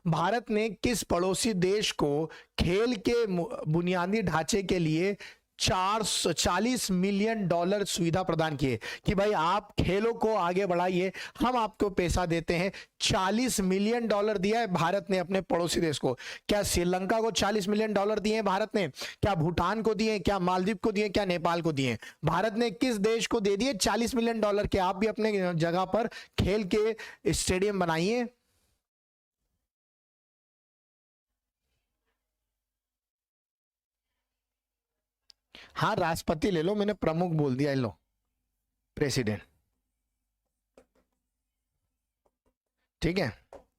भारत ने किस पड़ोसी देश को खेल के बुनियादी ढांचे के लिए 440 मिलियन डॉलर सुविधा प्रदान किए कि भाई आप खेलों को आगे बढ़ाइए, हम आपको पैसा देते हैं। 40 मिलियन डॉलर दिया है भारत ने अपने पड़ोसी देश को। क्या श्रीलंका को 40 मिलियन डॉलर दिए हैं भारत ने? क्या भूटान को दिए? क्या मालदीव को दिए? क्या नेपाल को दिए? भारत ने किस देश को दे दिए 40 मिलियन डॉलर के? आप भी अपने जगह पर खेल के स्टेडियम बनाइए। हाँ, राष्ट्रपति ले लो, मैंने प्रमुख बोल दिया, लो प्रेसिडेंट। ठीक है,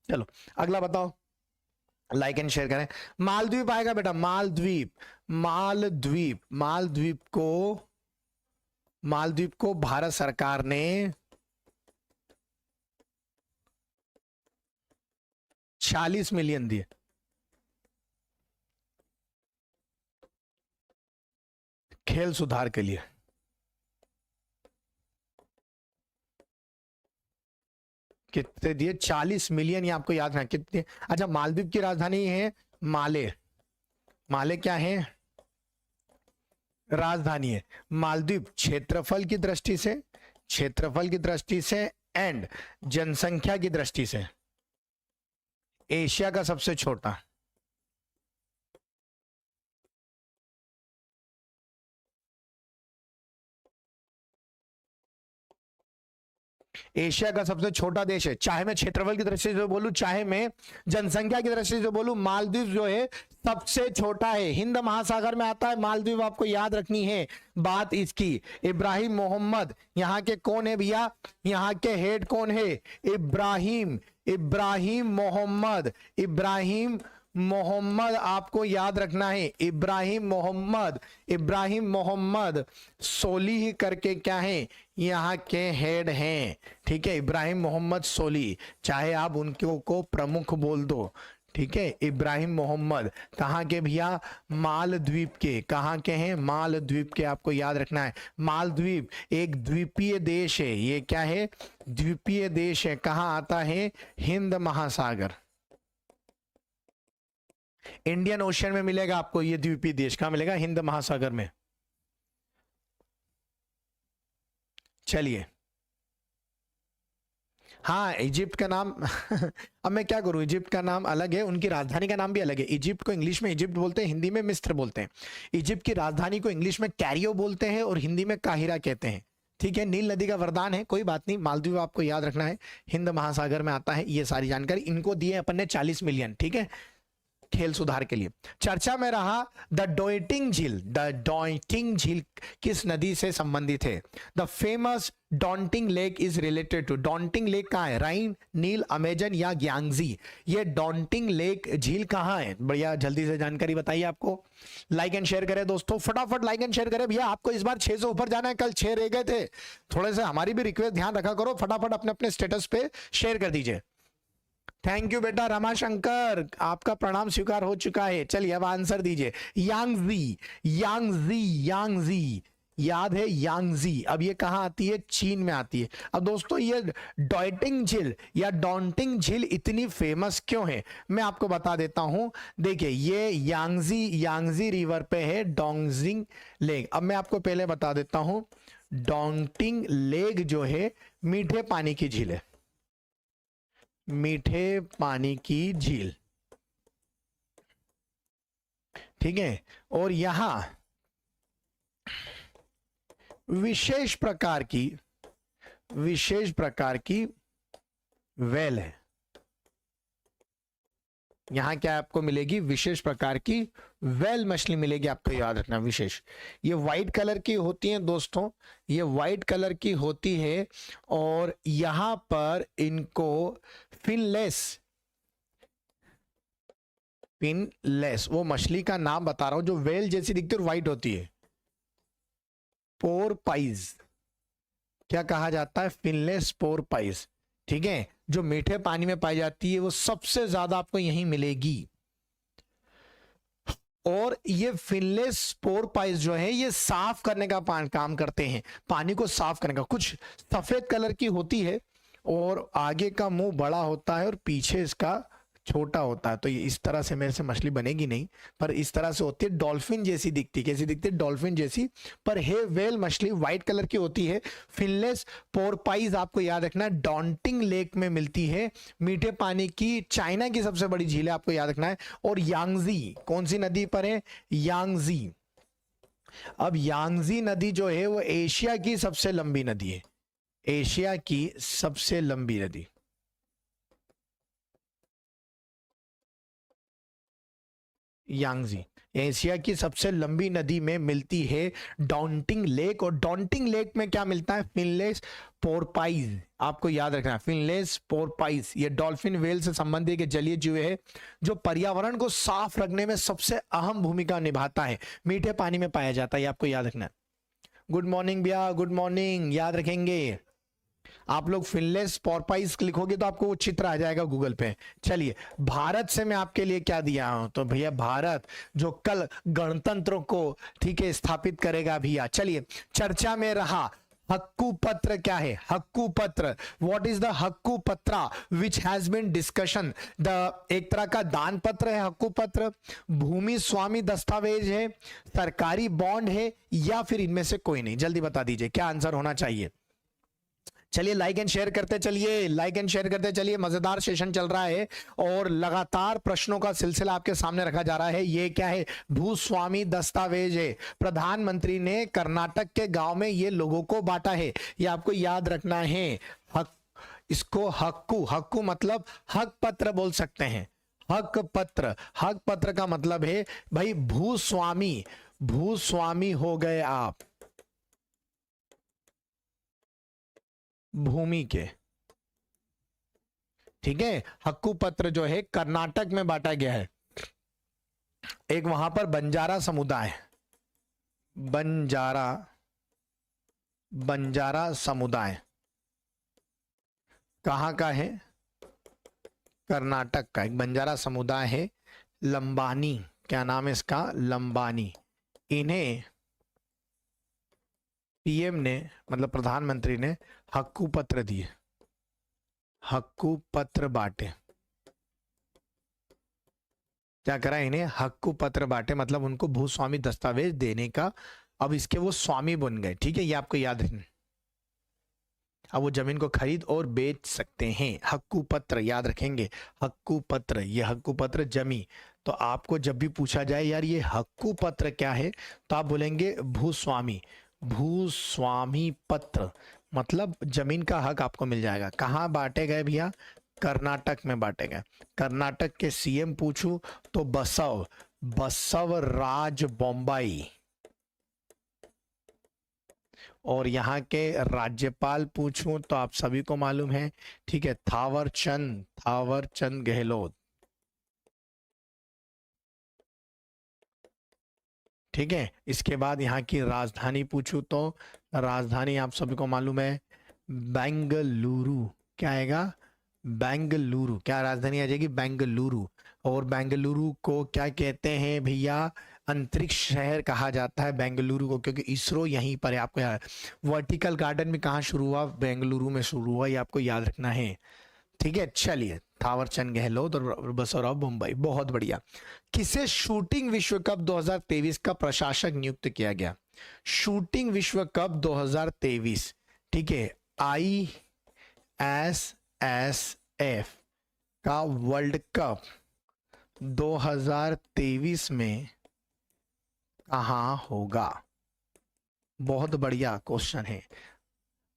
चलो अगला बताओ, लाइक एंड शेयर करें। मालद्वीप आएगा बेटा, मालद्वीप। मालद्वीप, मालद्वीप को भारत सरकार ने 40 मिलियन दिए। खेल सुधार के लिए। कितने दिए? 40 मिलियन। ये आपको याद रखना कितने। अच्छा, मालदीव की राजधानी है माले। माले क्या है? राजधानी है। मालदीव क्षेत्रफल की दृष्टि से एंड जनसंख्या की दृष्टि से एशिया का सबसे छोटा। एशिया का सबसे छोटा देश है। चाहे मैं क्षेत्रफल की दृष्टि से बोलूं, चाहे मैं जनसंख्या की दृष्टि से बोलूं, मालदीव जो है सबसे छोटा है। हिंद महासागर में आता है मालदीव, आपको याद रखनी है बात इसकी। इब्राहिम मोहम्मद यहाँ के कौन है भैया? यहाँ के हेड कौन है? इब्राहिम मोहम्मद आपको याद रखना है। इब्राहिम मोहम्मद सोली करके क्या है, यहाँ के हेड हैं। ठीक है, इब्राहिम मोहम्मद सोली, चाहे आप उनको प्रमुख बोल दो। ठीक है, इब्राहिम मोहम्मद कहाँ के भैया? मालद्वीप के। कहाँ के हैं? मालद्वीप के, आपको याद रखना है। मालद्वीप एक द्वीपीय देश है। ये क्या है? द्वीपीय देश है। कहाँ आता है? हिंद महासागर, इंडियन ओशन में मिलेगा आपको ये द्वीपीय देश। कहां मिलेगा? हिंद महासागर में। चलिए, हाँ इजिप्ट का नाम अब मैं क्या करूं, इजिप्ट का नाम अलग है, उनकी राजधानी का नाम भी अलग है। इजिप्ट को इंग्लिश में इजिप्ट बोलते हैं, हिंदी में मिस्र बोलते हैं। इजिप्ट की राजधानी को इंग्लिश में कैरियो बोलते हैं और हिंदी में काहिरा कहते हैं। ठीक है, नील नदी का वरदान है, कोई बात नहीं। मालदीव आपको याद रखना है, हिंद महासागर में आता है। ये सारी जानकारी इनको दी है अपन ने 40 मिलियन। ठीक है, खेल सुधार के लिए। चर्चा में रहा द डोइटिंग झील किस नदी से संबंधित है? The famous daunting lake is related to. Daunting lake कहाँ है? राइन, नील, अमेजन या ग्यांगजी? ये डॉन्टिंग लेक झील कहाँ है? बढ़िया, जल्दी से जानकारी बताइए आपको। लाइक एंड शेयर करें दोस्तों, फटाफट लाइक एंड शेयर करें। भैया आपको इस बार 6 से ऊपर जाना है, कल 6 रह गए थे। थोड़े से हमारी भी रिक्वेस्ट ध्यान रखा करो, फटाफट अपने अपने स्टेटस पे शेयर कर दीजिए। थैंक यू बेटा रमाशंकर, आपका प्रणाम स्वीकार हो चुका है। चलिए अब आंसर दीजिए। यांगजी याद है? यांगजी। अब ये कहां आती है? चीन में आती है। अब दोस्तों ये डॉइटिंग झील या डॉन्टिंग झील इतनी फेमस क्यों है, मैं आपको बता देता हूं। देखिए ये यांगजी रिवर पे है डोंगजिंग लेक। अब मैं आपको पहले बता देता हूं, डॉन्टिंग लेक जो है मीठे पानी की झील है, मीठे पानी की झील। ठीक है, और यहां विशेष प्रकार की वेल है। यहां क्या आपको मिलेगी? विशेष प्रकार की वेल मछली मिलेगी, आपको याद रखना विशेष। ये व्हाइट कलर की होती हैं दोस्तों, ये व्हाइट कलर की होती है और यहां पर इनको फिनलेस, वो मछली का नाम बता रहा हूं जो वेल जैसी दिखती है और व्हाइट होती है, पोरपाइज। क्या कहा जाता है? फिनलेस पोरपाइज। ठीक है, जो मीठे पानी में पाई जाती है वो सबसे ज्यादा आपको यहीं मिलेगी। और ये फिनलेस पोरपाइज जो है ये साफ करने का काम करते हैं, पानी को साफ करने का। कुछ सफेद कलर की होती है और आगे का मुंह बड़ा होता है और पीछे इसका छोटा होता है, तो ये इस तरह से मेरे से मछली बनेगी नहीं, पर इस तरह से होती है, डॉल्फिन जैसी दिखती है। कैसी दिखती है? डॉल्फिन जैसी। पर है वेल मछली व्हाइट कलर की होती है। फिनलेस पोरपाइज आपको याद रखना है, डॉन्टिंग लेक में मिलती है, मीठे पानी की, चाइना की सबसे बड़ी झील है, आपको याद रखना है। और यांगजी कौन सी नदी पर है? यांगजी। अब यांगजी नदी जो है वो एशिया की सबसे लंबी नदी है, एशिया की सबसे लंबी नदी। यांगजी एशिया की सबसे लंबी नदी में मिलती है डॉन्टिंग लेक। और डॉन्टिंग लेक में क्या मिलता है? फिनलेस पोरपाइज, आपको याद रखना है, फिनलेस पोरपाइज। ये डॉल्फिन वेल से संबंधित एक जलीय जीव है जो पर्यावरण को साफ रखने में सबसे अहम भूमिका निभाता है, मीठे पानी में पाया जाता है, ये आपको याद रखना है। गुड मॉर्निंग भैया, गुड मॉर्निंग, याद रखेंगे। आप लोग फिनलेस पोरपाइज लिखोगे तो आपको वो चित्र आ जाएगा गूगल पे। चलिए, भारत से मैं आपके लिए क्या दिया हूं, तो भैया भारत जो कल गणतंत्र को ठीक है स्थापित करेगा भैया। चलिए, चर्चा में रहा हक्कू पत्र क्या है? हक्कू पत्र, व्हाट इज द हक्कू पत्रा विच हैज बीन डिस्कशन। एक तरह का दान पत्र है हक्कू पत्र, भूमि स्वामी दस्तावेज है, सरकारी बॉन्ड है, या फिर इनमें से कोई नहीं? जल्दी बता दीजिए क्या आंसर होना चाहिए। चलिए लाइक एंड शेयर करते चलिए, लाइक एंड शेयर करते चलिए। मजेदार सेशन चल रहा है और लगातार प्रश्नों का सिलसिला आपके सामने रखा जा रहा है। ये क्या है? भूस्वामी दस्तावेज है। प्रधानमंत्री ने कर्नाटक के गांव में ये लोगों को बांटा है, ये आपको याद रखना है। हक, इसको हक्कू, हक्कू मतलब हक पत्र बोल सकते हैं। हक पत्र, हक पत्र का मतलब है भाई भूस्वामी, भूस्वामी हो गए आप भूमि के, ठीक है। हक्कू पत्र जो है कर्नाटक में बांटा गया है। एक वहां पर बंजारा समुदाय, बंजारा, बंजारा समुदाय कहां का है? कर्नाटक का एक बंजारा समुदाय है, लंबानी, क्या नाम है इसका? लंबानी। इन्हें पीएम ने मतलब प्रधानमंत्री ने हक्कू पत्र दिए, हक्कू पत्र बांटे। क्या करा इन्हें? हक्कू पत्र बांटे, मतलब उनको भूस्वामी दस्तावेज देने का। अब इसके वो स्वामी बन गए, ठीक है, ये आपको याद रखना। अब वो जमीन को खरीद और बेच सकते हैं। हक्कू पत्र याद रखेंगे, हक्कू पत्र, ये हक्कू पत्र जमी। तो आपको जब भी पूछा जाए यार ये हक्कू पत्र क्या है, तो आप बोलेंगे भूस्वामी, भूस्वामी पत्र, मतलब जमीन का हक आपको मिल जाएगा। कहाँ बांटे गए भैया? कर्नाटक में बांटे गए। कर्नाटक के सीएम पूछूं तो बसव, बसव राज बोम्बाई। और यहाँ के राज्यपाल पूछूं तो आप सभी को मालूम है, ठीक है, थावर चंद, थावर चंद गहलोत, ठीक है। इसके बाद यहाँ की राजधानी पूछूं तो राजधानी आप सभी को मालूम है बेंगलुरु। क्या आएगा? बेंगलुरु। क्या राजधानी आ जाएगी? बेंगलुरु। और बेंगलुरु को क्या कहते हैं भैया? अंतरिक्ष शहर कहा जाता है बेंगलुरु को, क्योंकि इसरो यहीं पर है। आपको याद, वर्टिकल गार्डन में कहाँ शुरू हुआ? बेंगलुरु में शुरू हुआ, ये आपको याद रखना है, ठीक है। चलिए, थावरचंद गहलोत और बसवराव बोम्बाई, बहुत बढ़िया। किसे शूटिंग विश्व कप 2023 का प्रशासक नियुक्त किया गया? शूटिंग विश्व कप 2023, ठीक है, ISSF का वर्ल्ड कप 2023 में कहां होगा? बहुत बढ़िया क्वेश्चन है।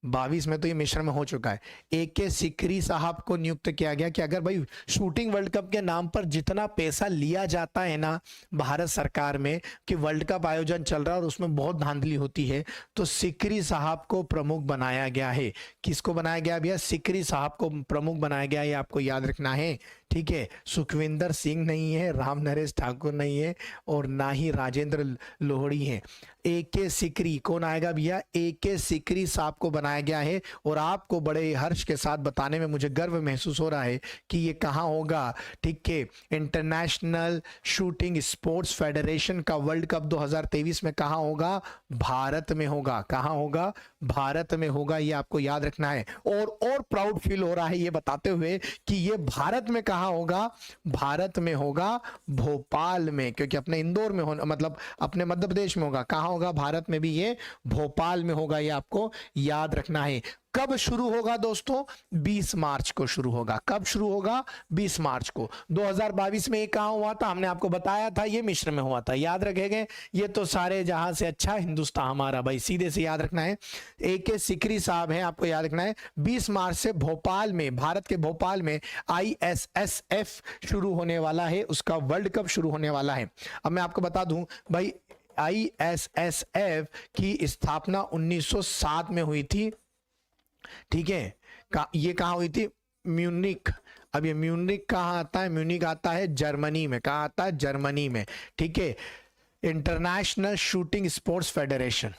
22 में तो ये मिश्र में हो चुका है। AK सिकरी साहब को नियुक्त किया गया कि अगर भाई शूटिंग वर्ल्ड कप के नाम पर जितना पैसा लिया जाता है ना भारत सरकार में, कि वर्ल्ड कप आयोजन चल रहा है और उसमें बहुत धांधली होती है, तो सिकरी साहब को प्रमुख बनाया गया है। किसको बनाया गया भैया? सिकरी साहब को प्रमुख बनाया गया है, ये आपको याद रखना है, ठीक है। सुखविंदर सिंह नहीं है, राम नरेश ठाकुर नहीं है, और ना ही राजेंद्र लोहड़ी है। AK सिकरी कौन आएगा भैया? AK सिकरी साहब को बनाया बनाया गया है और आपको बड़े हर्ष के साथ बताने में मुझे गर्व महसूस हो रहा है कि ये कहाँ होगा। ठीक है, इंटरनेशनल शूटिंग स्पोर्ट्स फेडरेशन का वर्ल्ड कप 2023 में कहाँ होगा? भारत में होगा। कहाँ होगा? भारत में होगा, ये आपको याद रखना है। और प्राउड फील हो रहा है ये बताते हुए कि ये भारत में कहाँ होगा? भारत में होगा, भोपाल में, क्योंकि अपने इंदौर में होना, मतलब अपने मध्य प्रदेश में होगा। कहाँ होगा? भारत में भी ये भोपाल में होगा, ये आपको याद रखना है। कब शुरू होगा दोस्तों? 20 मार्च को शुरू होगा। कब शुरू होगा? 20 मार्च को। 2022 में ये कहाँ हुआ था? हमने आपको बताया था, ये मिस्र में हुआ था, याद रखेंगे। ये तो सारे जहां से अच्छा हिंदुस्तान हमारा, भाई सीधे से याद रखना है। AK सिकरी साहब हैं, आपको याद रखना है। 20 मार्च से भोपाल में, भारत के भोपाल में ISSF शुरू होने वाला है, उसका वर्ल्ड कप शुरू होने वाला है। अब मैं आपको बता दूं भाई, ISSF की स्थापना 1907 में हुई थी। ठीक है, ये कहाँ हुई थी? म्यूनिक। अब ये म्यूनिक कहाँ आता है? म्यूनिक आता है जर्मनी में। कहाँ आता है? जर्मनी में। ठीक है, इंटरनेशनल शूटिंग स्पोर्ट्स फेडरेशन।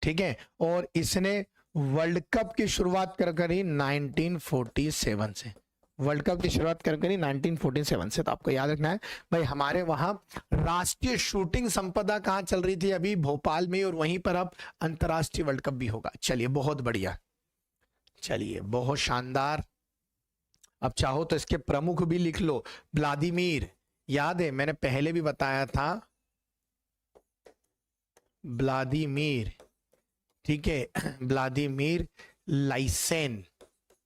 ठीक है, और इसने वर्ल्ड कप की शुरुआत कर करी 1947 से। वर्ल्ड कप की शुरुआत कर करी 1947 से। तो आपको याद रखना है भाई, हमारे वहां राष्ट्रीय शूटिंग संपदा कहां चल रही थी? अभी भोपाल में, और वहीं पर अब अंतरराष्ट्रीय वर्ल्ड कप भी होगा। चलिए, बहुत बढ़िया, चलिए बहुत शानदार। अब चाहो तो इसके प्रमुख भी लिख लो। व्लादिमीर, याद है मैंने पहले भी बताया था, व्लादिमीर। ठीक है, व्लादिमीर लाइसेन।